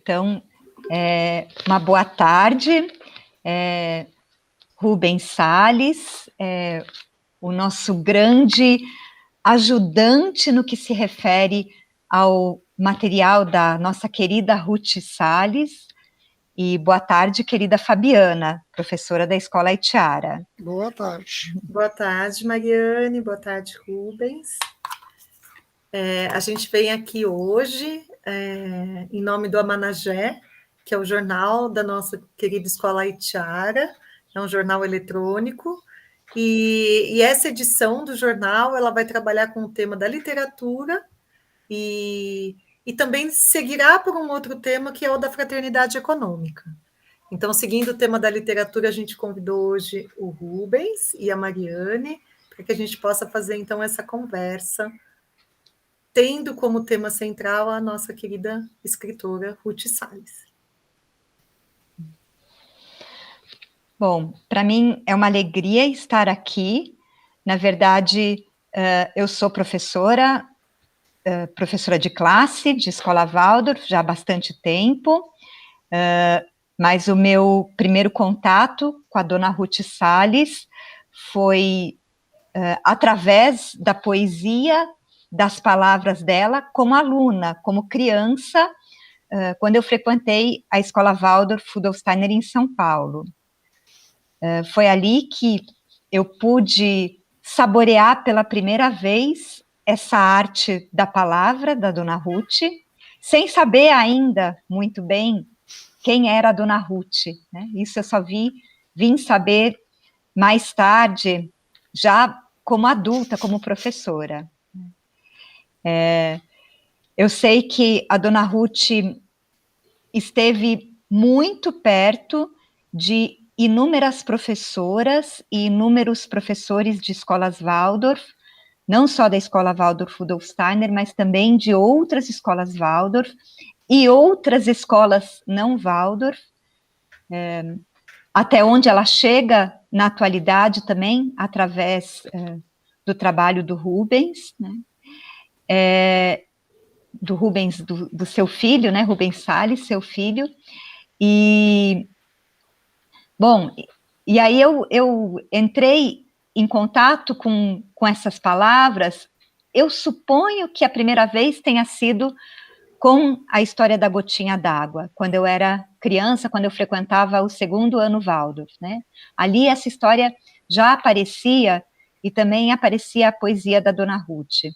Então, uma boa tarde, Rubens Salles, o nosso grande ajudante no que se refere ao material da nossa querida Ruth Salles. E boa tarde, querida Fabiana, professora da Escola Haitiara. Boa tarde. Boa tarde, Mariane, boa tarde, Rubens. A gente vem aqui hoje em nome do Amanagé, que é o jornal da nossa querida Escola Haitiara, é um jornal eletrônico, e essa edição do jornal ela vai trabalhar com o tema da literatura e também seguirá por um outro tema que é o da fraternidade econômica. Então, seguindo o tema da literatura, a gente convidou hoje o Rubens e a Mariane para que a gente possa fazer, então, essa conversa, tendo como tema central a nossa querida escritora Ruth Salles. Bom, para mim é uma alegria estar aqui. Na verdade, eu sou professora de classe de Escola Waldorf já há bastante tempo, mas o meu primeiro contato com a dona Ruth Salles foi através da poesia, das palavras dela, como aluna, como criança, quando eu frequentei a Escola Waldorf Rudolf Steiner em São Paulo. Foi ali que eu pude saborear pela primeira vez essa arte da palavra da dona Ruth, sem saber ainda muito bem quem era a dona Ruth, né? Isso eu só vim saber mais tarde, já como adulta, como professora. Eu sei que a dona Ruth esteve muito perto de inúmeras professoras e inúmeros professores de escolas Waldorf, não só da escola Waldorf Rudolf Steiner, mas também de outras escolas Waldorf e outras escolas não Waldorf, até onde ela chega na atualidade também, através do trabalho do Rubens, né? Do Rubens, do seu filho, né, Rubens Salles, seu filho, bom, e aí eu entrei em contato com essas palavras, eu suponho que a primeira vez tenha sido com a história da gotinha d'água, quando eu era criança, quando eu frequentava o segundo ano Waldorf, né? Ali essa história já aparecia, e também aparecia a poesia da dona Ruth.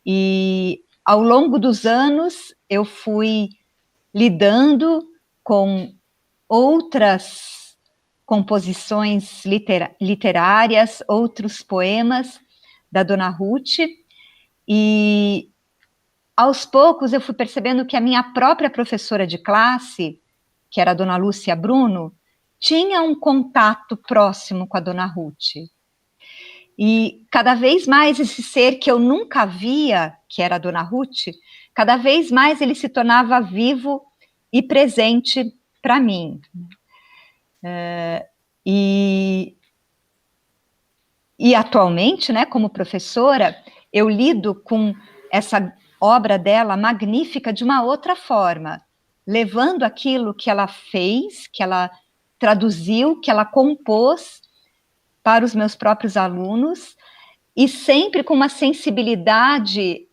E ao longo dos anos, eu fui lidando com outras composições literárias, outros poemas da dona Ruth, e aos poucos eu fui percebendo que a minha própria professora de classe, que era a dona Lúcia Bruno, tinha um contato próximo com a dona Ruth. E cada vez mais esse ser que eu nunca via, que era a dona Ruth, cada vez mais ele se tornava vivo e presente para mim. E atualmente, né, como professora, eu lido com essa obra dela magnífica de uma outra forma, levando aquilo que ela fez, que ela traduziu, que ela compôs para os meus próprios alunos, e sempre com uma sensibilidade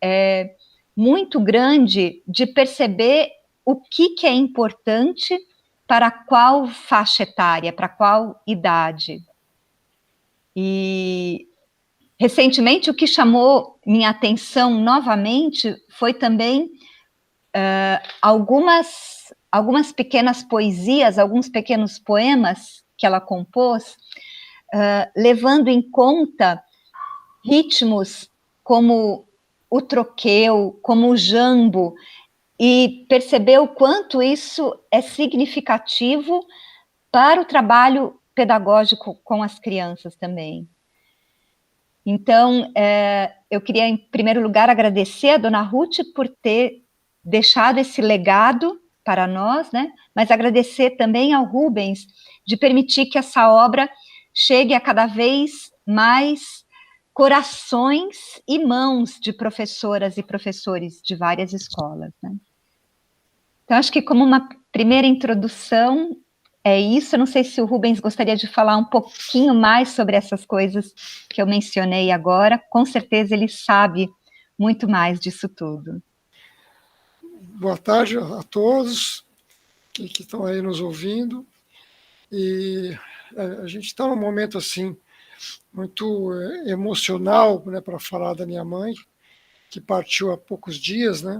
muito grande de perceber o que é importante para qual faixa etária, para qual idade. E recentemente o que chamou minha atenção novamente foi também algumas pequenas poesias, alguns pequenos poemas que ela compôs, levando em conta ritmos como o troqueu, como o jambo, e perceber o quanto isso é significativo para o trabalho pedagógico com as crianças também. Então, eu queria, em primeiro lugar, agradecer a dona Ruth por ter deixado esse legado para nós, né? Mas agradecer também ao Rubens de permitir que essa obra chegue a cada vez mais corações e mãos de professoras e professores de várias escolas, né? Então, acho que como uma primeira introdução, é isso. Eu não sei se o Rubens gostaria de falar um pouquinho mais sobre essas coisas que eu mencionei agora. Com certeza ele sabe muito mais disso tudo. Boa tarde a todos que estão aí nos ouvindo. E a gente está num momento assim muito emocional, né, para falar da minha mãe, que partiu há poucos dias, né?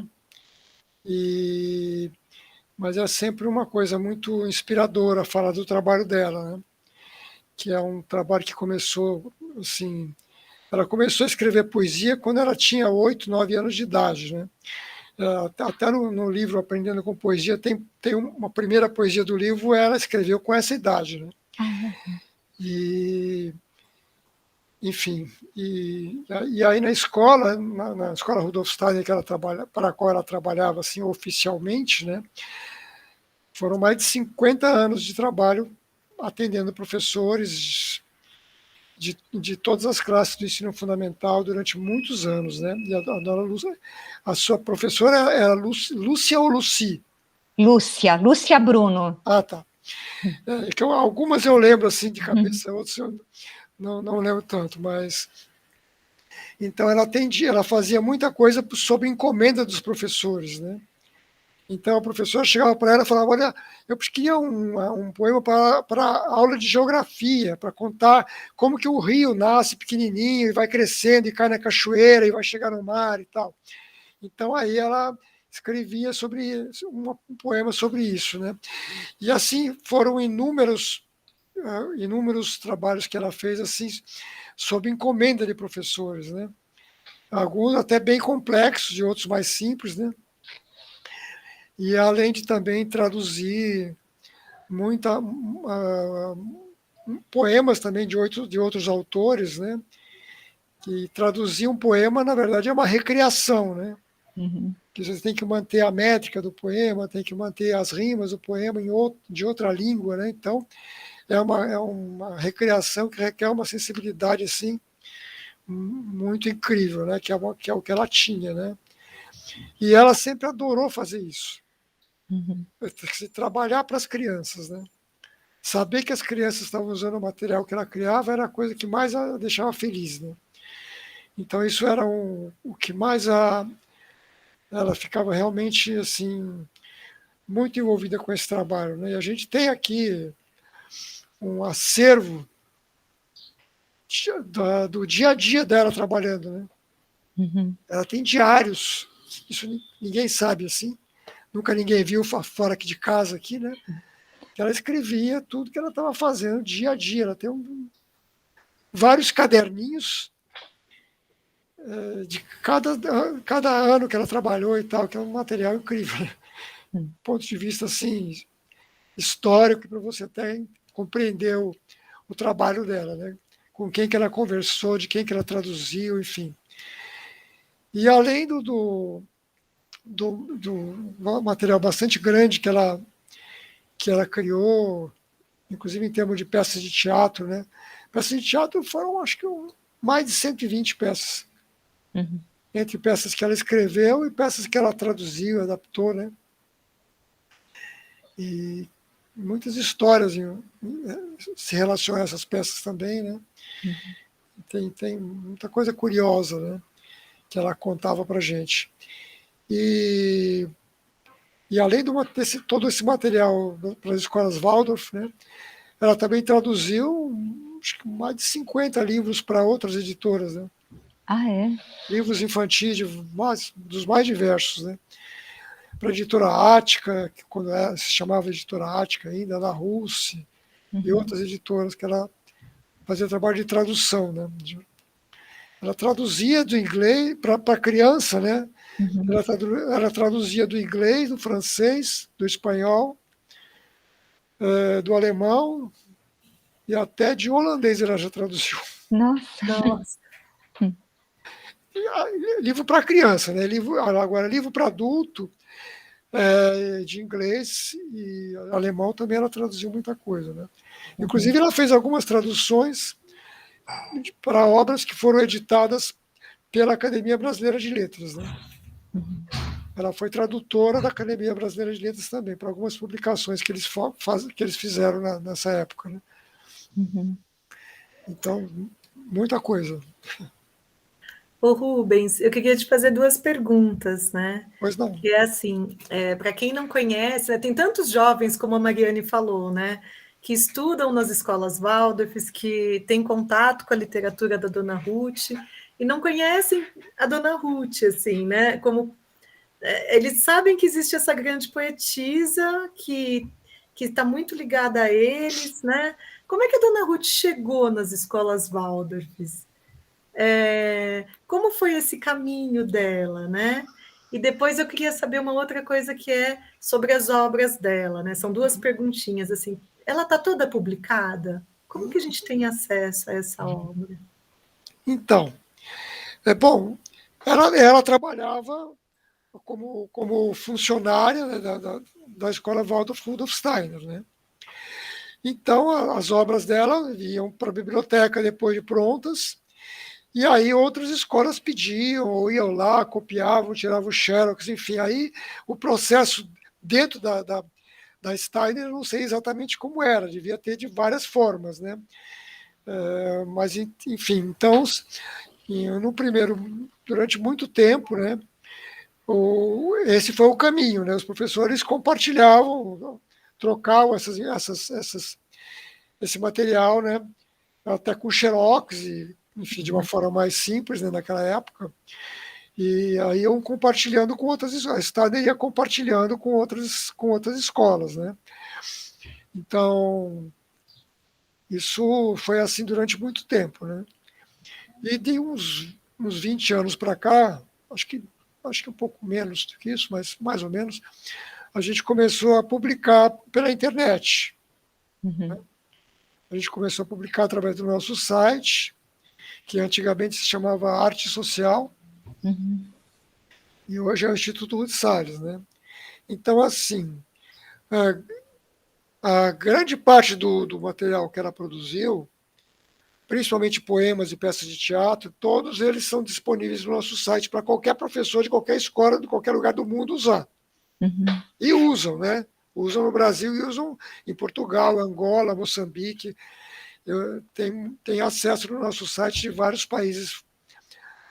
Mas é sempre uma coisa muito inspiradora falar do trabalho dela, né? Que é um trabalho que começou assim. Ela começou a escrever poesia quando ela tinha 8, 9 anos de idade, né? Até no livro Aprendendo com Poesia tem uma primeira poesia do livro, ela escreveu com essa idade, né? E enfim, e aí na escola, na escola Rudolf Steiner que ela trabalha, para a qual ela trabalhava assim oficialmente, né? Foram mais de 50 anos de trabalho atendendo professores de todas as classes do ensino fundamental durante muitos anos, né? E a dona Lúcia, a sua professora era Lúcia ou Luci? Lúcia Bruno. Ah, tá. Que algumas eu lembro assim de cabeça, outras eu não lembro tanto, mas então ela fazia muita coisa sob encomenda dos professores, né? Então a professora chegava para ela e falava: olha, eu queria um poema para aula de geografia, para contar como que o rio nasce pequenininho e vai crescendo e cai na cachoeira e vai chegar no mar e tal. Então aí ela escrevia sobre um poema sobre isso, né? E assim foram inúmeros trabalhos que ela fez assim sob encomenda de professores, né? Alguns até bem complexos e outros mais simples, né? E além de também traduzir poemas também de outros autores, né? Que traduzir um poema, na verdade, é uma recriação, né? Que você tem que manter a métrica do poema, tem que manter as rimas do poema de outra língua, né? Então, é uma recriação que requer uma sensibilidade assim muito incrível, né? Que é o que ela tinha, né? E ela sempre adorou fazer isso. Trabalhar para as crianças, né? Saber que as crianças estavam usando o material que ela criava era a coisa que mais a deixava feliz, né? Então isso era o que mais ela ficava realmente assim muito envolvida com esse trabalho, né? E a gente tem aqui um acervo do dia a dia dela trabalhando, né? Ela tem diários, isso ninguém sabe assim, nunca ninguém viu fora aqui de casa aqui, né? Ela escrevia tudo que ela estava fazendo dia a dia. Ela tem vários caderninhos de cada ano que ela trabalhou e tal, que é um material incrível, né? Do ponto de vista assim histórico, para você até compreender o trabalho dela, né? Com quem que ela conversou, de quem que ela traduziu, enfim. E além do material bastante grande que ela criou, inclusive em termos de peças de teatro, né? Peças de teatro foram, acho que, mais de 120 peças. Entre peças que ela escreveu e peças que ela traduziu, adaptou, né? E muitas histórias se relacionam a essas peças também, né? Tem muita coisa curiosa, né? Que ela contava para a gente. E além de todo esse material para as escolas Waldorf, né? Ela também traduziu acho que mais de 50 livros para outras editoras, né? Ah, é? Livros infantis dos mais diversos, né? Para a editora Ática, que quando se chamava editora Ática ainda, na Rússia, e outras editoras que ela fazia trabalho de tradução, né? Ela traduzia do inglês para criança, né? Ela traduzia do inglês, do francês, do espanhol, do alemão e até de holandês ela já traduziu. Nossa. Livro para criança, né? Agora, livro para adulto, de inglês e alemão também ela traduziu muita coisa, né? Inclusive ela fez algumas traduções para obras que foram editadas pela Academia Brasileira de Letras, né? Ela foi tradutora da Academia Brasileira de Letras também, para algumas publicações que eles fizeram nessa época. Né? Uhum. Então, muita coisa. Ô Rubens, eu queria te fazer duas perguntas, né? Pois não. Que é assim, para quem não conhece, né, tem tantos jovens, como a Mariane falou, né? Que estudam nas escolas Waldorf, que têm contato com a literatura da Dona Ruth, e não conhecem a Dona Ruth, assim, né? Como eles sabem que existe essa grande poetisa que está muito ligada a eles, né? Como é que a Dona Ruth chegou nas escolas Waldorfs? Como foi esse caminho dela, né? E depois eu queria saber uma outra coisa que é sobre as obras dela, né? São duas perguntinhas assim. Ela está toda publicada? Como que a gente tem acesso a essa obra? Então, bom, ela trabalhava como funcionária, né, da escola Waldorf Rudolf Steiner, né? Então, as obras dela iam para a biblioteca depois de prontas, e aí outras escolas pediam, ou iam lá, copiavam, tiravam xerox, enfim. Aí o processo dentro da Steiner, eu não sei exatamente como era, devia ter de várias formas, né? Mas, enfim, então, no primeiro, durante muito tempo, né, esse foi o caminho, né? Os professores compartilhavam, trocavam esse material, né? Até com xerox, e, enfim, de uma forma mais simples, né, naquela época. E aí iam compartilhando com outras escolas. A Estado ia compartilhando com outras escolas, né? Então, isso foi assim durante muito tempo, né? E de uns 20 anos para cá, acho que um pouco menos do que isso, mas mais ou menos, a gente começou a publicar pela internet. Uhum. A gente começou a publicar através do nosso site, que antigamente se chamava Arte Social, Uhum. e hoje é o Instituto Ruth Salles, né? Então, assim, a grande parte do material que ela produziu, principalmente poemas e peças de teatro, todos eles são disponíveis no nosso site para qualquer professor de qualquer escola, de qualquer lugar do mundo usar. Uhum. E usam, né? Usam no Brasil e usam em Portugal, Angola, Moçambique. Tem acesso no nosso site de vários países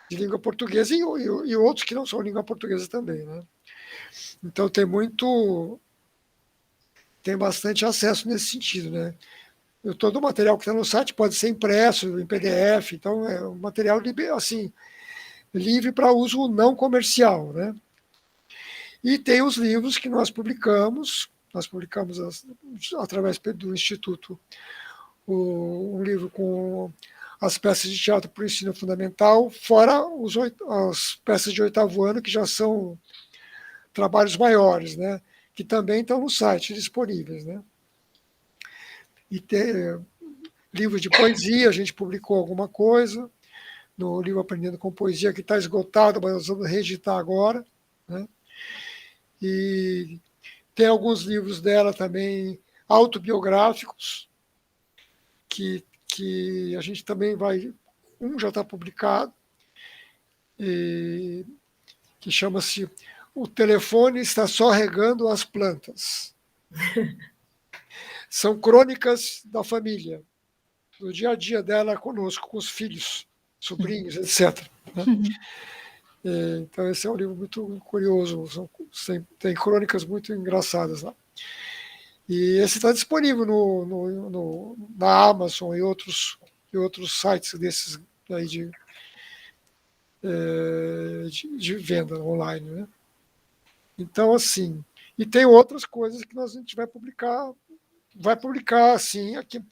de língua portuguesa e outros que não são língua portuguesa também, né? Então tem bastante acesso nesse sentido, né? Todo o material que está no site pode ser impresso em PDF, então é um material assim, livre para uso não comercial, né? E tem os livros que nós publicamos através do Instituto, um livro com as peças de teatro para o ensino fundamental, fora as peças de 8º ano, que já são trabalhos maiores, né? Que também estão no site disponíveis, né? E tem livros de poesia, a gente publicou alguma coisa no livro Aprendendo com Poesia, que está esgotado, mas nós vamos reeditar agora, né? E tem alguns livros dela também autobiográficos, que a gente também vai... Um já está publicado, que chama-se O Telefone Está Só Regando as Plantas. São crônicas da família, do dia a dia dela conosco, com os filhos, sobrinhos, etc. Né? Então, esse é um livro muito curioso, tem crônicas muito engraçadas lá. E esse está disponível na Amazon e outros sites desses aí de venda online, né? Então, assim, e tem outras coisas que a gente vai publicar, assim, aqui.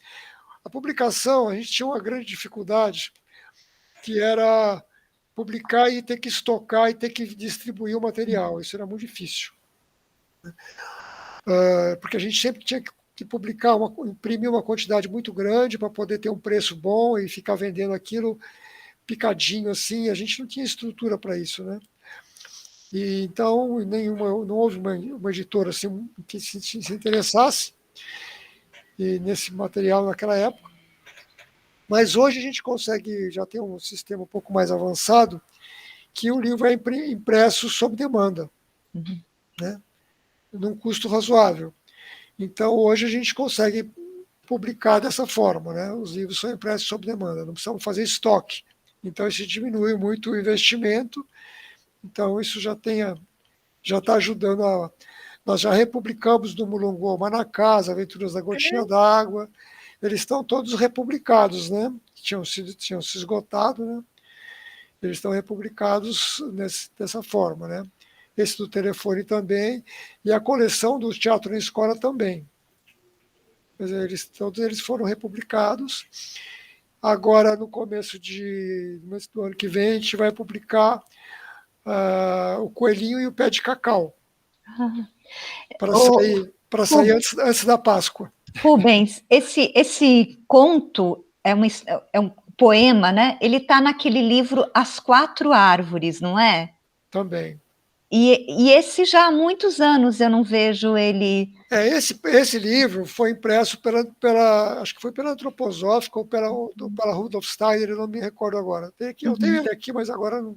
A publicação, a gente tinha uma grande dificuldade, que era publicar e ter que estocar e ter que distribuir o material. Isso era muito difícil. Porque a gente sempre tinha que publicar, imprimir uma quantidade muito grande para poder ter um preço bom e ficar vendendo aquilo picadinho assim. A gente não tinha estrutura para isso, né? E então não houve uma editora assim que se interessasse nesse material naquela época. Mas hoje a gente consegue já ter um sistema um pouco mais avançado, que o livro é impresso sob demanda. né? Num custo razoável. Então, hoje a gente consegue publicar dessa forma, né? Os livros são impressos sob demanda, não precisamos fazer estoque. Então, isso diminui muito o investimento. Então, isso já está ajudando a... Nós já republicamos do Mulungu Manacá, as Aventuras da Gotinha d'Água. Eles estão todos republicados, né? Tinham se esgotado, né? Eles estão republicados dessa forma, né? Esse do telefone também, e a coleção do Teatro na Escola também. Quer dizer, todos eles foram republicados. Agora, no começo do ano que vem, a gente vai publicar O Coelhinho e o Pé de Cacau, para sair antes da Páscoa. Rubens, esse conto é um poema, né? Ele está naquele livro As Quatro Árvores, não é? Também. E esse já há muitos anos eu não vejo ele... Esse livro foi impresso acho que foi pela Antroposófica ou pela Rudolf Steiner, eu não me recordo agora. Eu tenho ele aqui, mas agora não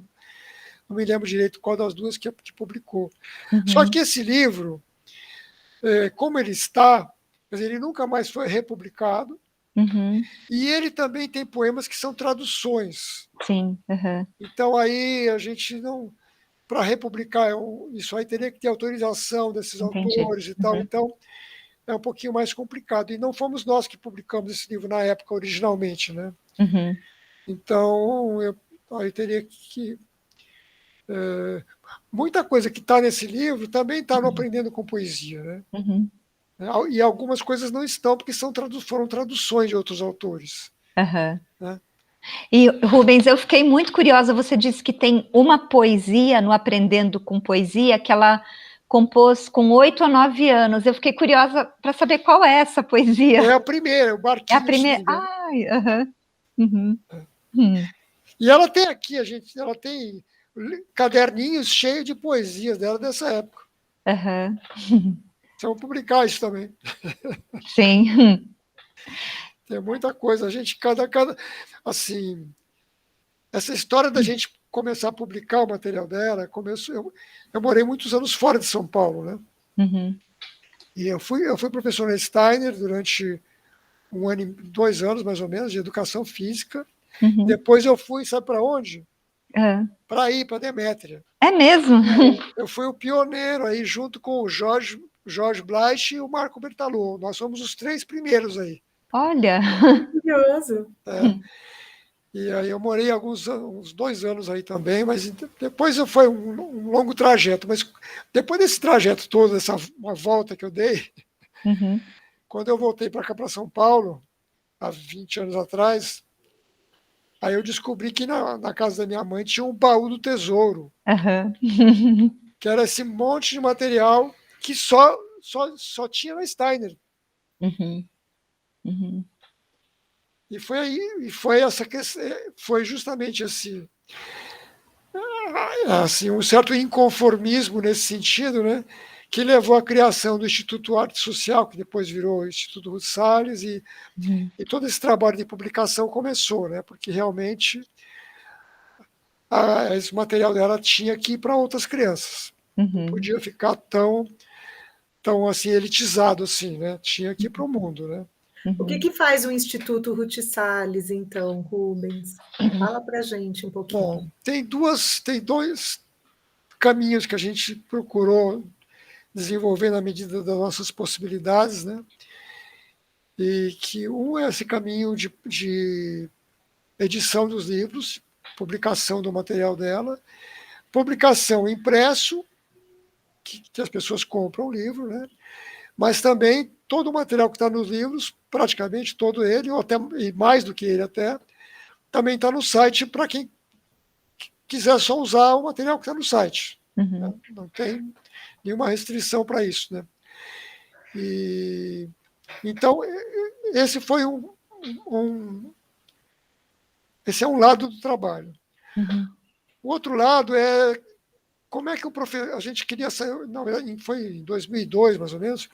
me lembro direito qual das duas que publicou. Só que esse livro, como ele está, quer dizer, ele nunca mais foi republicado, e ele também tem poemas que são traduções. Sim. Então aí a gente não... Para republicar isso aí teria que ter autorização desses autores e tal, então é um pouquinho mais complicado. E não fomos nós que publicamos esse livro na época, originalmente, né? Então, aí teria que... muita coisa que está nesse livro também está no Aprendendo com Poesia, né? E algumas coisas não estão, porque foram traduções de outros autores. Né? E, Rubens, eu fiquei muito curiosa, você disse que tem uma poesia no Aprendendo com Poesia que ela compôs com 8 ou 9 anos. Eu fiquei curiosa para saber qual é essa poesia. É a primeira, o Barquinho. É a primeira? E ela tem aqui, ela tem caderninhos cheios de poesias dela dessa época. Vamos publicar isso também. Sim. Tem muita coisa. A gente, assim, essa história da gente começar a publicar o material dela, eu morei muitos anos fora de São Paulo, né? E eu fui professor na Steiner durante 1 ano, 2 anos, mais ou menos, de educação física. Depois eu fui, sabe para onde? Para Demétria. É mesmo? Eu fui o pioneiro aí, junto com o Jorge Bleich e o Marco Bertalô. Nós somos os 3 primeiros aí. Olha! Curioso. E aí eu morei uns 2 anos aí também, mas depois foi um longo trajeto. Mas depois desse trajeto todo, uma volta que eu dei, quando eu voltei para cá, para São Paulo, há 20 anos atrás, aí eu descobri que na casa da minha mãe tinha um baú do tesouro, que era esse monte de material que só tinha na Steiner. E foi justamente assim, um certo inconformismo nesse sentido, né, que levou à criação do Instituto Arte Social, que depois virou o Instituto Ruth Salles, e todo esse trabalho de publicação começou, né, porque realmente esse material dela tinha que ir para outras crianças. Não podia ficar tão assim, elitizado assim, né? Tinha que ir para o mundo, né? O que faz o Instituto Ruth Salles, então, Rubens? Fala para a gente um pouquinho. Bom, tem 2 caminhos que a gente procurou desenvolver na medida das nossas possibilidades, né? E que é esse caminho de edição dos livros, publicação do material dela, publicação impresso, que as pessoas compram o livro, né? Mas também todo o material que está nos livros, praticamente todo ele, ou até e mais do que ele até, também está no site para quem quiser só usar o material que está no site. Não tem nenhuma restrição para isso, né? Então, esse foi esse é um lado do trabalho. O outro lado é como é que a gente queria sair, foi em 2002, mais ou menos,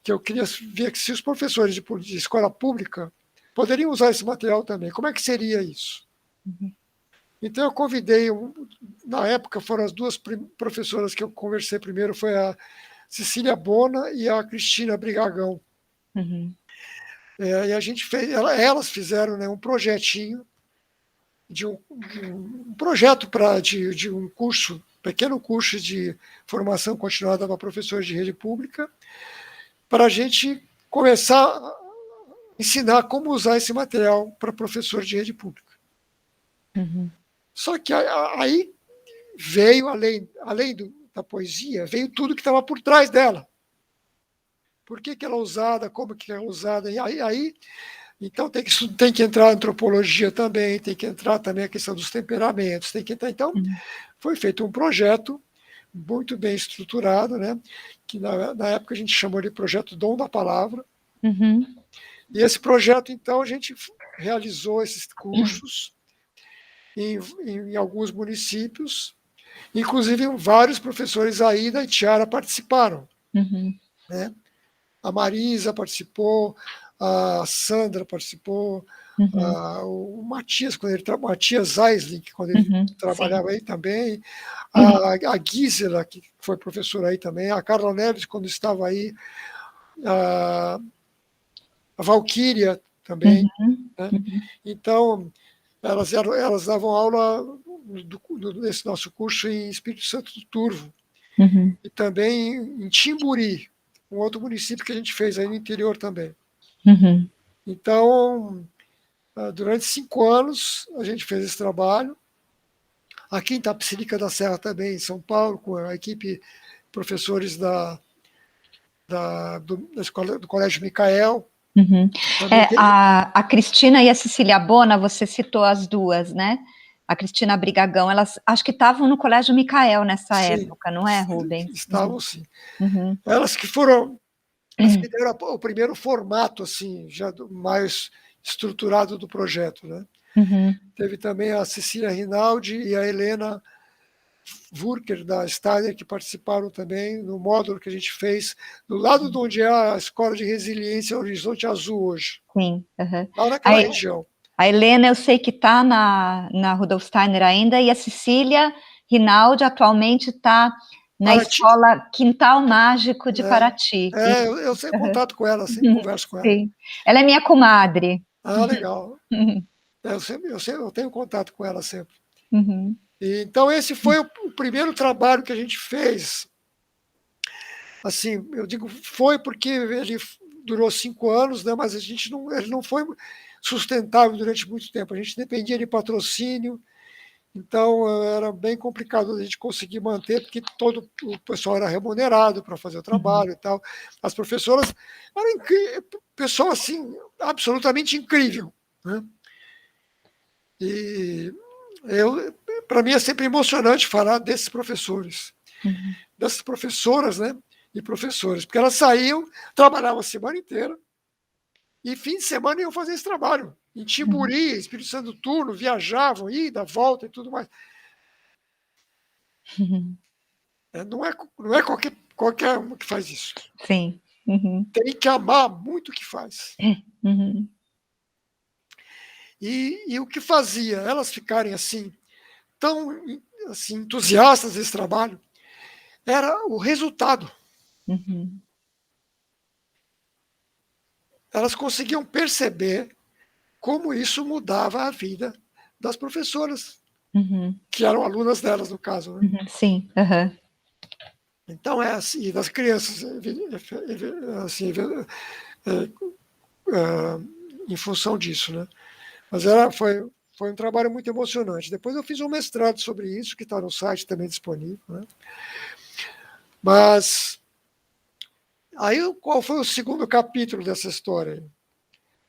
que eu queria ver se os professores de escola pública poderiam usar esse material também. Como é que seria isso? Então, eu convidei, na época, foram as duas professoras que eu conversei primeiro, foi a Cecília Bona e a Cristina Brigagão. Uhum. E a gente fez, elas fizeram, né, um projetinho, um projeto de um curso, pequeno curso de formação continuada para professores de rede pública, para a gente começar a ensinar como usar esse material para professores de rede pública. Uhum. Só que aí veio, além da poesia, veio tudo que estava por trás dela. Por que ela é usada, como que é usada, e aí então tem que entrar a antropologia também, tem que entrar também a questão dos temperamentos, tem que entrar. Então, foi feito um projeto muito bem estruturado, né? Que na época a gente chamou de projeto Dom da Palavra. Uhum. E esse projeto, então, a gente realizou esses cursos em alguns municípios, inclusive vários professores aí da Itiara participaram. Uhum. Né? A Marisa participou, a Sandra participou, o Matias, Matias Aisling, quando ele trabalhava Sim. aí também, a Gisela, que foi professora aí também, a Carla Neves, quando estava aí, a Valquíria também. Né? Então, elas davam aula nesse nosso curso em Espírito Santo do Turvo, e também em Timburi, um outro município que a gente fez aí no interior também. Então, durante 5 anos, a gente fez esse trabalho. Aqui em Tapicerica da Serra também, em São Paulo, com a equipe professores do Colégio Micael. A Cristina e a Cecília Bona, você citou as duas, né? A Cristina Brigagão, elas acho que estavam no Colégio Micael nessa época, não é, Rubens? Estavam, sim. Elas que foram as que deram o primeiro formato, assim, já mais estruturado do projeto, né? Teve também a Cecília Rinaldi e a Helena Wurker, da Steiner, que participaram também no módulo que a gente fez do lado de onde é a Escola de Resiliência Horizonte Azul hoje. Sim. Lá naquela região. A Helena, eu sei que está na Rudolf Steiner ainda, e a Cecília Rinaldi atualmente está na Escola Quintal Mágico de Paraty. Eu sempre contato com ela, sempre converso com ela. Sim. Ela é minha comadre. Legal. Eu tenho contato com ela sempre. Então, esse foi o primeiro trabalho que a gente fez. Assim, eu digo foi porque ele durou 5 anos, né, mas ele não foi sustentável durante muito tempo. A gente dependia de patrocínio, então era bem complicado a gente conseguir manter, porque todo o pessoal era remunerado para fazer o trabalho e tal. As professoras eram pessoal assim, absolutamente incrível. Né? E para mim é sempre emocionante falar desses professores, dessas professoras, né, e professores, porque elas saíam, trabalhavam a semana inteira, e fim de semana iam fazer esse trabalho. Em Timburi, Espírito Santo do Turno, viajavam, ida, volta e tudo mais. Não é qualquer uma que faz isso. Sim. Tem que amar muito o que faz. E o que fazia elas ficarem assim, tão assim, entusiastas desse trabalho, era o resultado. Elas conseguiam perceber como isso mudava a vida das professoras, que eram alunas delas, no caso. Né? Sim. Então, é assim, e das crianças, assim, em função disso. Né? Mas foi um trabalho muito emocionante. Depois eu fiz um mestrado sobre isso, que está no site também disponível. Né? Mas aí qual foi o segundo capítulo dessa história?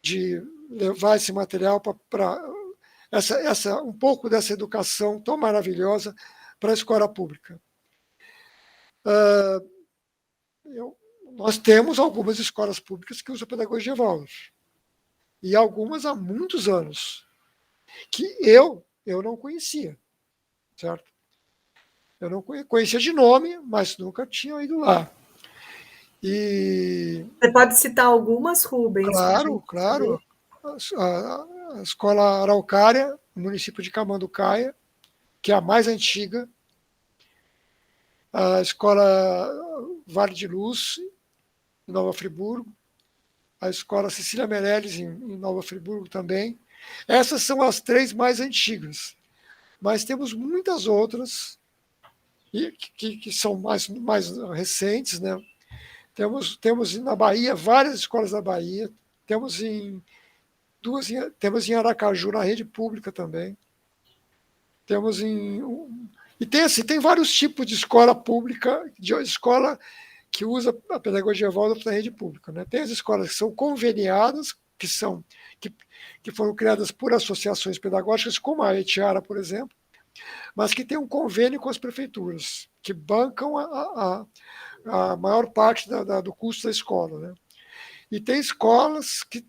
De levar esse material para um pouco dessa educação tão maravilhosa para a escola pública. Nós temos algumas escolas públicas que usam pedagogia de Waldorf, e algumas há muitos anos, que eu não conhecia, certo? Eu não conhecia de nome, mas nunca tinha ido lá. E você pode citar algumas, Rubens? Claro. A escola Araucária, no município de Camanducaia, que é a mais antiga, a Escola Vale de Luz, em Nova Friburgo, a Escola Cecília Meirelles, em Nova Friburgo também. Essas são as 3 mais antigas, mas temos muitas outras que são mais recentes, né? Temos na Bahia, várias escolas da Bahia, temos em Aracaju, na rede pública também. E tem vários tipos de escola pública, de escola que usa a pedagogia Waldorf na rede pública, né? Tem as escolas que são conveniadas, que foram criadas por associações pedagógicas, como a Etiara, por exemplo, mas que tem um convênio com as prefeituras, que bancam a maior parte do custo da escola, né? E tem escolas que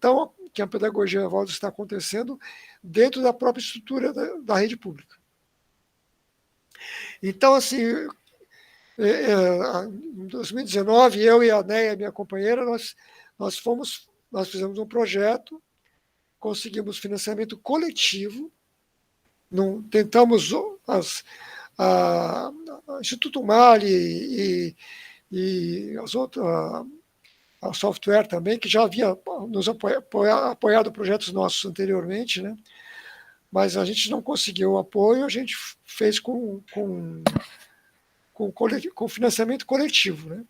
a pedagogia Waldorf está acontecendo dentro da própria estrutura da rede pública. Então, assim, em 2019, eu e a Neia, minha companheira, nós fizemos um projeto, conseguimos financiamento coletivo, tentamos a Instituto Mali e as outras, a Software também, que já havia nos apoiado projetos nossos anteriormente, né? Mas a gente não conseguiu o apoio, a gente fez com financiamento coletivo, né?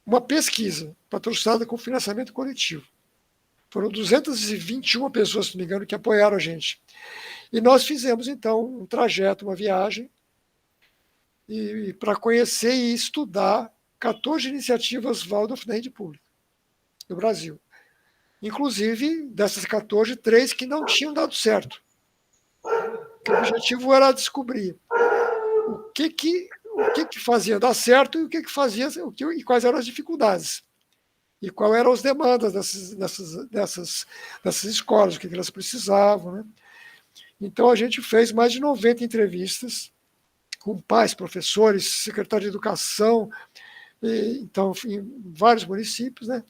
Uma pesquisa patrocinada com financiamento coletivo. Foram 221 pessoas, se não me engano, que apoiaram a gente. E nós fizemos, então, um trajeto, uma viagem, para conhecer e estudar 14 iniciativas Waldorf na rede pública no Brasil. Inclusive, dessas 14, 3 que não tinham dado certo. O objetivo era descobrir o que fazia dar certo e o que fazia e quais eram as dificuldades e quais eram as demandas dessas escolas, o que elas precisavam, né? Então a gente fez mais de 90 entrevistas com pais, professores, secretário de educação, então em vários municípios, né?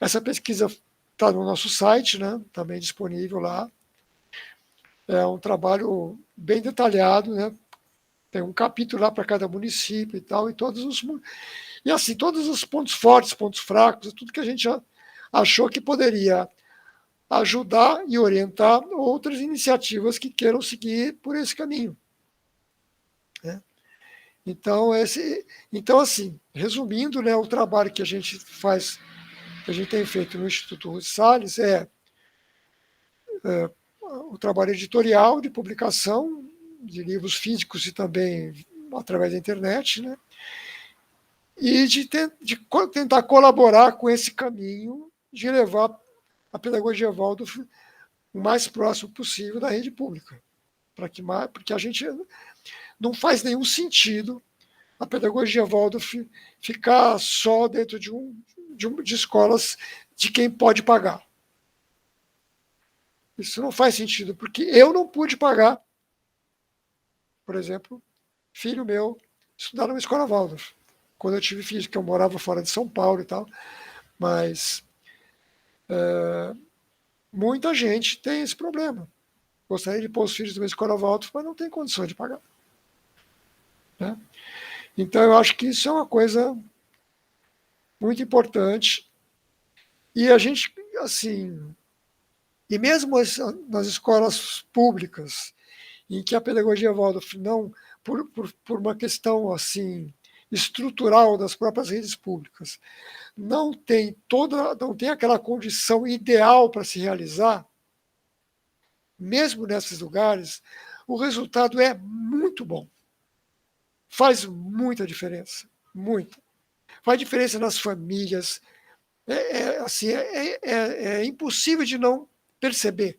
Essa pesquisa está no nosso site, né? Também disponível lá. É um trabalho bem detalhado, né? Tem um capítulo lá para cada município e tal, e assim, todos os pontos fortes, pontos fracos, tudo que a gente achou que poderia ajudar e orientar outras iniciativas que queiram seguir por esse caminho, né? Então, assim, resumindo, né, o trabalho que a gente faz, que a gente tem feito no Instituto Ruth Salles é o trabalho editorial de publicação de livros físicos e também através da internet, né? E de tentar colaborar com esse caminho de levar a pedagogia Waldorf o mais próximo possível da rede pública, porque a gente não faz nenhum sentido a pedagogia Waldorf ficar só dentro de escolas de quem pode pagar. Isso não faz sentido, porque eu não pude pagar, por exemplo, filho meu estudar numa escola Waldorf, quando eu tive filhos, que eu morava fora de São Paulo e tal, mas muita gente tem esse problema. Gostaria de pôr os filhos numa escola Waldorf, mas não tem condições de pagar, né? Então, eu acho que isso é uma coisa muito importante. E a gente, assim, e mesmo nas escolas públicas, em que a pedagogia Waldorf não, por uma questão assim estrutural das próprias redes públicas, não tem aquela condição ideal para se realizar, mesmo nesses lugares, o resultado é muito bom. Faz muita diferença, muito. Faz diferença nas famílias. É impossível de não perceber,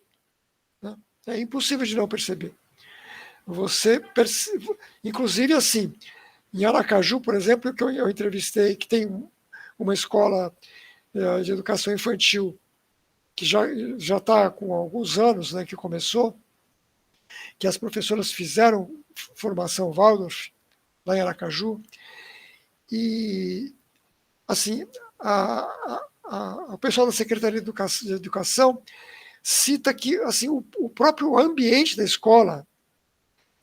né? É impossível de não perceber. Inclusive, assim, em Aracaju, por exemplo, que eu entrevistei, que tem uma escola de educação infantil que já está com alguns anos, né, que começou, que as professoras fizeram formação Waldorf lá em Aracaju, e assim, o pessoal da Secretaria de Educação cita que assim, o próprio ambiente da escola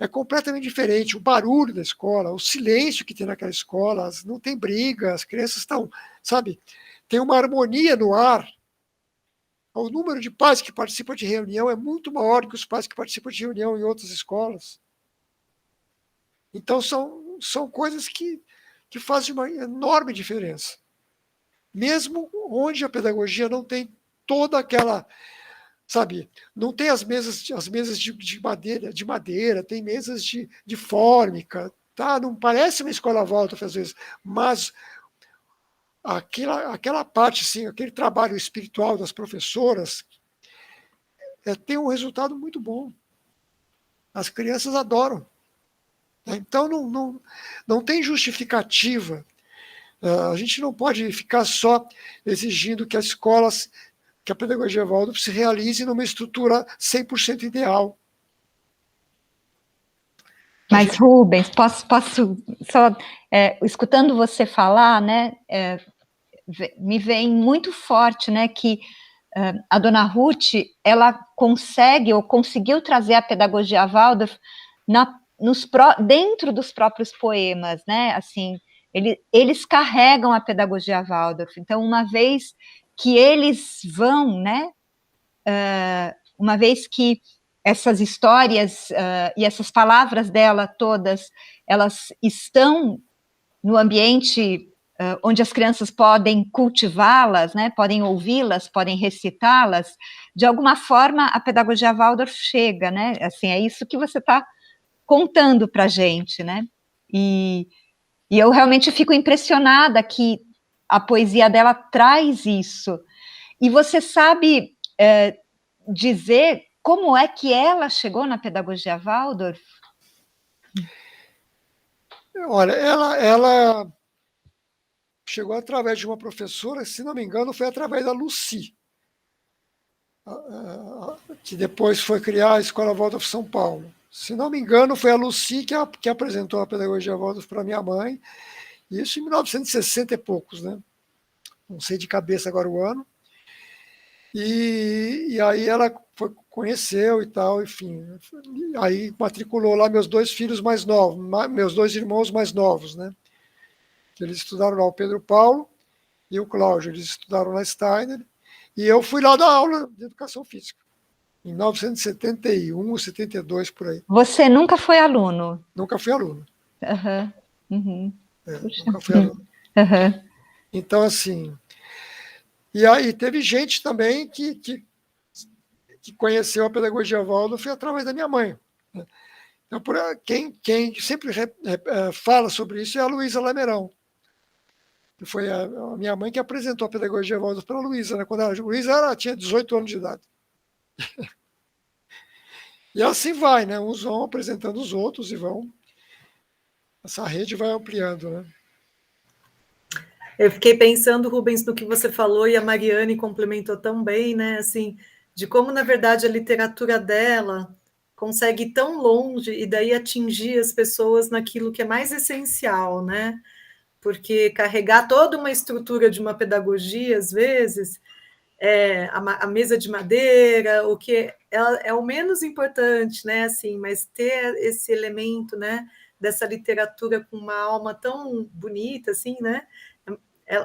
é completamente diferente. O barulho da escola, o silêncio que tem naquela escola, não tem briga, as crianças estão, sabe, tem uma harmonia no ar. O número de pais que participam de reunião é muito maior que os pais que participam de reunião em outras escolas. Então, são coisas que fazem uma enorme diferença. Mesmo onde a pedagogia não tem toda aquela, sabe, não tem as mesas de madeira, tem mesas de fórmica, tá? Não parece uma escola Waldorf às vezes, mas aquela parte, assim, aquele trabalho espiritual das professoras tem um resultado muito bom. As crianças adoram. Então, não tem justificativa. A gente não pode ficar só exigindo que as escolas, que a pedagogia Waldorf se realize numa estrutura 100% ideal. Mas, Rubens, posso só, escutando você falar, né, me vem muito forte, né, que a dona Ruth, ela conseguiu trazer a pedagogia Waldorf dentro dos próprios poemas, né, assim, eles carregam a pedagogia Waldorf. Então, uma vez que eles vão, né, uma vez que essas histórias e essas palavras dela todas, elas estão no ambiente onde as crianças podem cultivá-las, né, podem ouvi-las, podem recitá-las, de alguma forma a pedagogia Waldorf chega, né, assim, é isso que você está contando para a gente, né, e eu realmente fico impressionada que a poesia dela traz isso. E você sabe dizer como é que ela chegou na pedagogia Waldorf? Olha, ela chegou através de uma professora, se não me engano, foi através da Lucy, que depois foi criar a Escola Waldorf São Paulo. Se não me engano, foi a Lucy que apresentou a pedagogia Waldorf para minha mãe, isso em 1960 e poucos, né? Não sei de cabeça agora o ano. E aí ela conheceu e tal, enfim. Aí matriculou lá meus dois filhos mais novos, meus dois irmãos mais novos, né? Eles estudaram lá, o Pedro Paulo e o Cláudio, eles estudaram na Steiner, e eu fui lá dar aula de educação física, em 1971 ou 72, por aí. Você nunca foi aluno? Nunca fui aluno. Nunca fui aluno. Então, assim, e aí teve gente também que conheceu a pedagogia Waldorf através da minha mãe. Então, quem sempre fala sobre isso é a Luísa Lamerão. Foi a minha mãe que apresentou a pedagogia Waldorf para a Luísa, né? Quando a Luísa tinha 18 anos de idade. E assim vai, né? Uns vão apresentando os outros e essa rede vai ampliando, né? Eu fiquei pensando, Rubens, no que você falou, e a Mariane complementou tão bem, né? Assim, de como, na verdade, a literatura dela consegue ir tão longe e daí atingir as pessoas naquilo que é mais essencial, né? Porque carregar toda uma estrutura de uma pedagogia, às vezes, a mesa de madeira, o que é o menos importante, né? Assim, mas ter esse elemento, né? Dessa literatura com uma alma tão bonita, assim, né?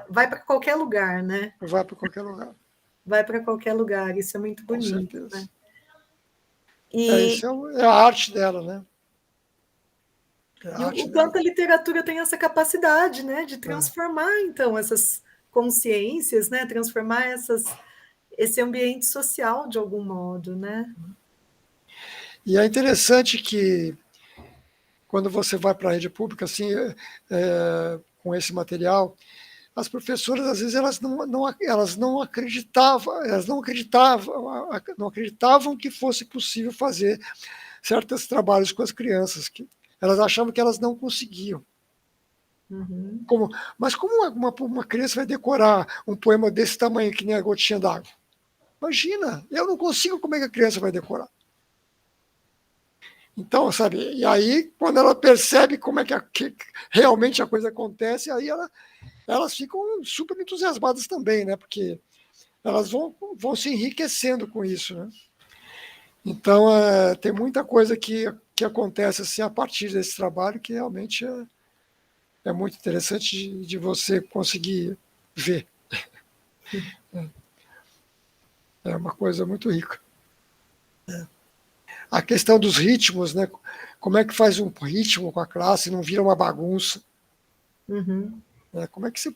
Vai para qualquer lugar, né? Vai para qualquer lugar. Vai para qualquer lugar, isso é muito bonito. Com certeza. Né? E isso é a arte dela, né? O quanto a literatura tem essa capacidade, né, de transformar, então, essas consciências, né, transformar esse ambiente social de algum modo, né? E é interessante que quando você vai para a rede pública, assim, com esse material, as professoras, às vezes, elas não acreditavam que fosse possível fazer certos trabalhos com as crianças, que elas achavam que elas não conseguiam. Mas como uma criança vai decorar um poema desse tamanho, que nem a gotinha d'água? Imagina, eu não consigo, como é que a criança vai decorar? Então, sabe, e aí, quando ela percebe como é que realmente a coisa acontece, aí elas ficam super entusiasmadas também, né? Porque elas vão se enriquecendo com isso, né? Então, tem muita coisa que acontece assim, a partir desse trabalho que realmente é muito interessante de você conseguir ver. É uma coisa muito rica. A questão dos ritmos, né? Como é que faz um ritmo com a classe, não vira uma bagunça? Uhum. Né? Como é que se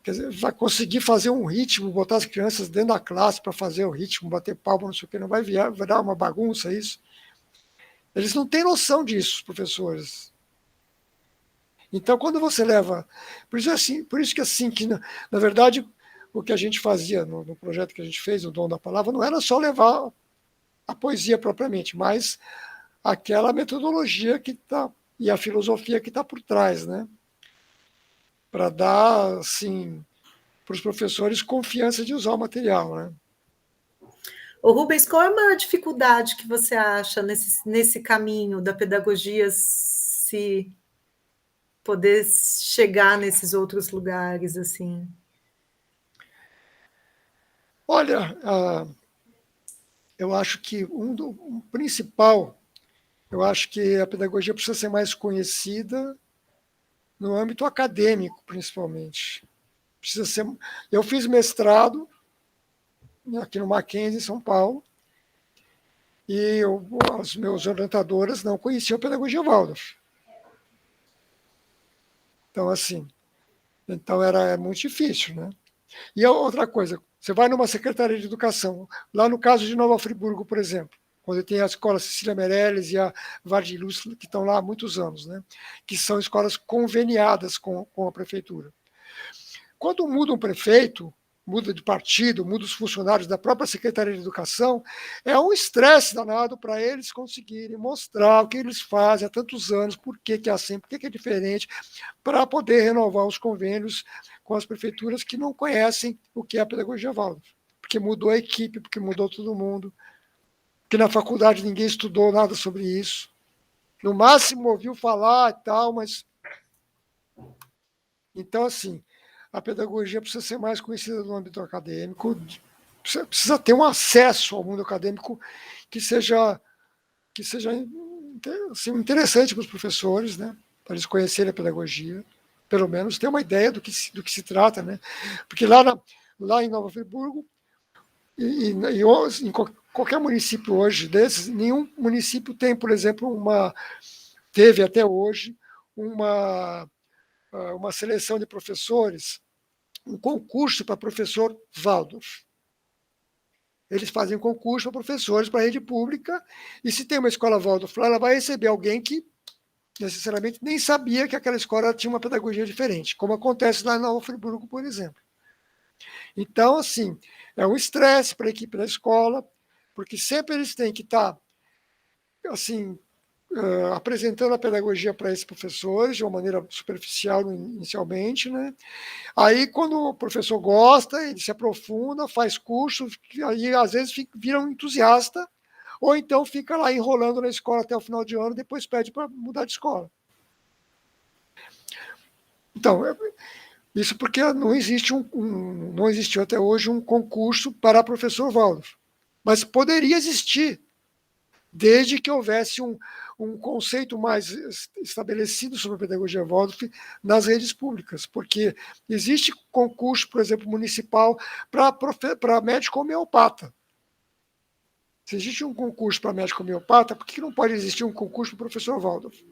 quer dizer, vai conseguir fazer um ritmo, botar as crianças dentro da classe para fazer o ritmo, bater palma, não sei o que, não vai dar uma bagunça isso? Eles não têm noção disso, os professores. Então, quando você leva... Por isso que assim, que na verdade, o que a gente fazia no projeto que a gente fez, o Dom da Palavra, não era só levar a poesia propriamente, mas aquela metodologia que está e a filosofia que está por trás, né? Para dar, assim, para os professores confiança de usar o material, né? Ô, Rubens, qual é a maior dificuldade que você acha nesse caminho da pedagogia se poder chegar nesses outros lugares, assim? Olha, eu acho que um principal, eu acho que a pedagogia precisa ser mais conhecida no âmbito acadêmico, principalmente. Precisa ser. Eu fiz mestrado aqui no Mackenzie, em São Paulo, e as meus orientadoras não conheciam a pedagogia Waldorf. Então, assim, era muito difícil, né? E outra coisa, você vai numa secretaria de educação, lá no caso de Nova Friburgo, por exemplo, quando tem a escola Cecília Meirelles e a Vardilus, que estão lá há muitos anos, né? Que são escolas conveniadas com a prefeitura. Quando muda um prefeito, muda de partido, muda os funcionários da própria Secretaria de Educação, é um estresse danado para eles conseguirem mostrar o que eles fazem há tantos anos, por que é assim, por que é diferente, para poder renovar os convênios com as prefeituras que não conhecem o que é a pedagogia Waldorf, porque mudou a equipe, porque mudou todo mundo, que na faculdade ninguém estudou nada sobre isso. No máximo ouviu falar e tal, mas... Então, assim, a pedagogia precisa ser mais conhecida no âmbito acadêmico, precisa ter um acesso ao mundo acadêmico que seja assim, interessante para os professores, né? Para eles conhecerem a pedagogia, pelo menos ter uma ideia do que se trata, né? Porque lá em Nova Friburgo, em qualquer município hoje desses, nenhum município tem, por exemplo, teve até hoje uma seleção de professores, um concurso para professor Waldorf. Eles fazem concurso para professores para a rede pública, e se tem uma escola Waldorf lá, ela vai receber alguém que necessariamente nem sabia que aquela escola tinha uma pedagogia diferente, como acontece lá em Nova Friburgo, por exemplo. Então, assim, é um estresse para a equipe da escola, porque sempre eles têm que estar, assim, apresentando a pedagogia para esses professores de uma maneira superficial inicialmente, né? Aí, quando o professor gosta, ele se aprofunda, faz curso, aí às vezes vira um entusiasta, ou então fica lá enrolando na escola até o final de ano, depois pede para mudar de escola. Então, isso porque não existiu até hoje um concurso para professor Waldorf, mas poderia existir, desde que houvesse um conceito mais estabelecido sobre a pedagogia Waldorf nas redes públicas, porque existe concurso, por exemplo, municipal para médico homeopata. Se existe um concurso para médico homeopata, por que não pode existir um concurso para professor Waldorf?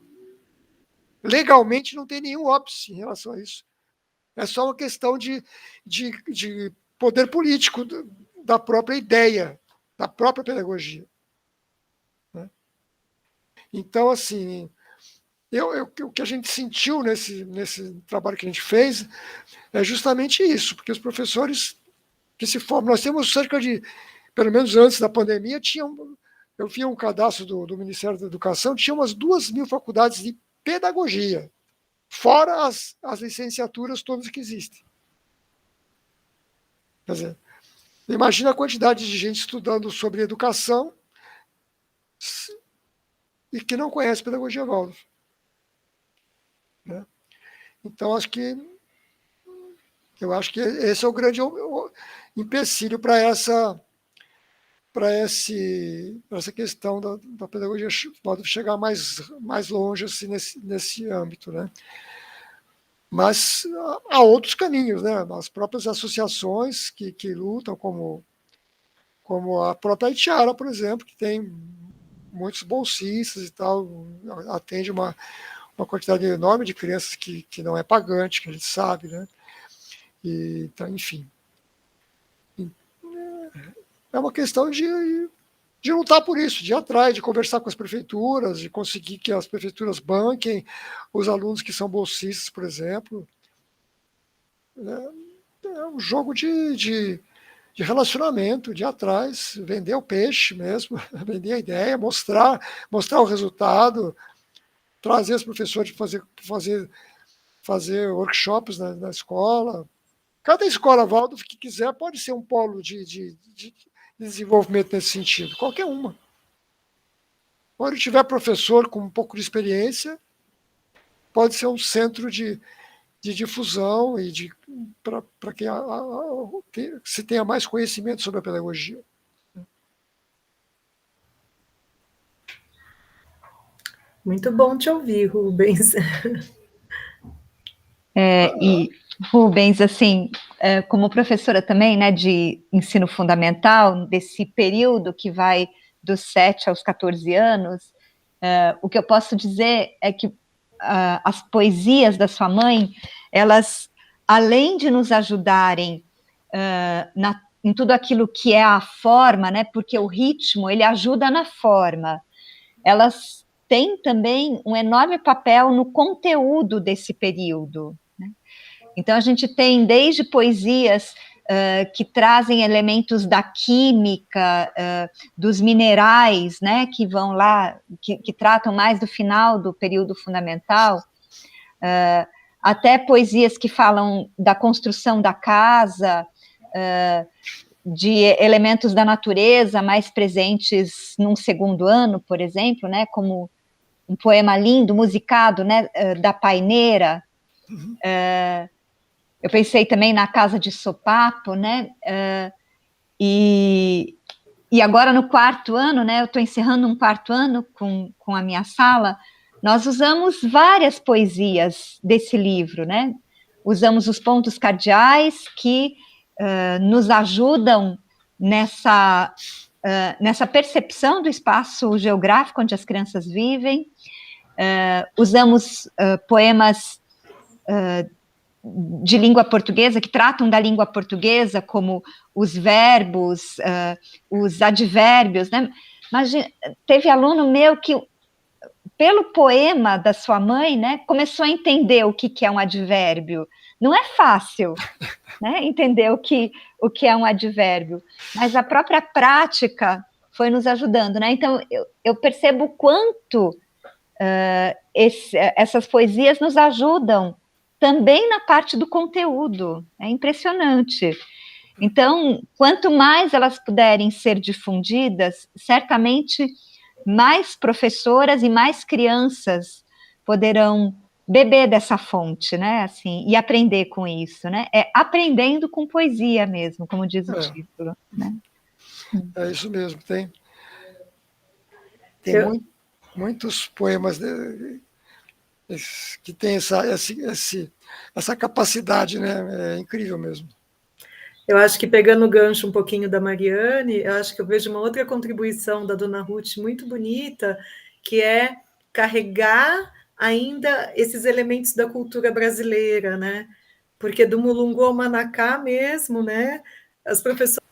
Legalmente não tem nenhum óbice em relação a isso. É só uma questão de poder político da própria ideia, da própria pedagogia. Então, assim, o que a gente sentiu nesse trabalho que a gente fez é justamente isso, porque os professores que se formam, nós temos cerca de, pelo menos antes da pandemia, eu vi um cadastro do Ministério da Educação, tinha umas 2.000 faculdades de pedagogia, fora as licenciaturas todas que existem. Quer dizer, imagina a quantidade de gente estudando sobre educação e que não conhece pedagogia Waldorf. Né? Então, eu acho que esse é o grande empecilho para essa questão da pedagogia pode chegar mais longe assim, nesse âmbito, né? Mas há outros caminhos, né? As próprias associações que lutam, como a própria Itiara, por exemplo, que tem muitos bolsistas e tal, atende uma quantidade enorme de crianças que não é pagante, que a gente sabe, né? E, então, enfim. É uma questão de lutar por isso, de ir atrás, de conversar com as prefeituras, de conseguir que as prefeituras banquem os alunos que são bolsistas, por exemplo. É um jogo de relacionamento, de ir atrás, vender o peixe mesmo, vender a ideia, mostrar o resultado, trazer os professores para fazer workshops na escola. Cada escola, Valdo, que quiser, pode ser um polo de desenvolvimento nesse sentido, qualquer uma. Onde tiver professor com um pouco de experiência, pode ser um centro de difusão e para que se tenha mais conhecimento sobre a pedagogia. Muito bom te ouvir, Rubens. E, Rubens, assim, como professora também, né, de ensino fundamental, desse período que vai dos 7 aos 14 anos, o que eu posso dizer é que as poesias da sua mãe, elas, além de nos ajudarem em tudo aquilo que é a forma, né, porque o ritmo, ele ajuda na forma, elas têm também um enorme papel no conteúdo desse período, né? Então, a gente tem desde poesias que trazem elementos da química, dos minerais, né, que vão lá, que tratam mais do final do período fundamental, até poesias que falam da construção da casa, de elementos da natureza mais presentes num segundo ano, por exemplo, né, como um poema lindo, musicado, né, da Paineira. Eu pensei também na Casa de Sopapo, né, e agora no 4º ano, né, eu estou encerrando um 4º ano com a minha sala, nós usamos várias poesias desse livro, né, usamos os pontos cardeais que nos ajudam nessa percepção do espaço geográfico onde as crianças vivem, usamos poemas de língua portuguesa, que tratam da língua portuguesa, como os verbos, os advérbios, né? Mas teve aluno meu que, pelo poema da sua mãe, né, começou a entender o que é um advérbio. Não é fácil, né, entender o que é um advérbio, mas a própria prática foi nos ajudando, né? Então, eu percebo o quanto essas poesias nos ajudam também na parte do conteúdo. É impressionante. Então, quanto mais elas puderem ser difundidas, certamente mais professoras e mais crianças poderão beber dessa fonte, né, assim, e aprender com isso, né, aprendendo com poesia mesmo, como diz o título, né. É isso mesmo, tem muitos poemas que tem essa capacidade, né, é incrível mesmo. Eu acho que, pegando o gancho um pouquinho da Mariane, eu acho que eu vejo uma outra contribuição da dona Ruth muito bonita, que é carregar ainda esses elementos da cultura brasileira, né? Porque do Mulungu ao Manacá mesmo, né? As professoras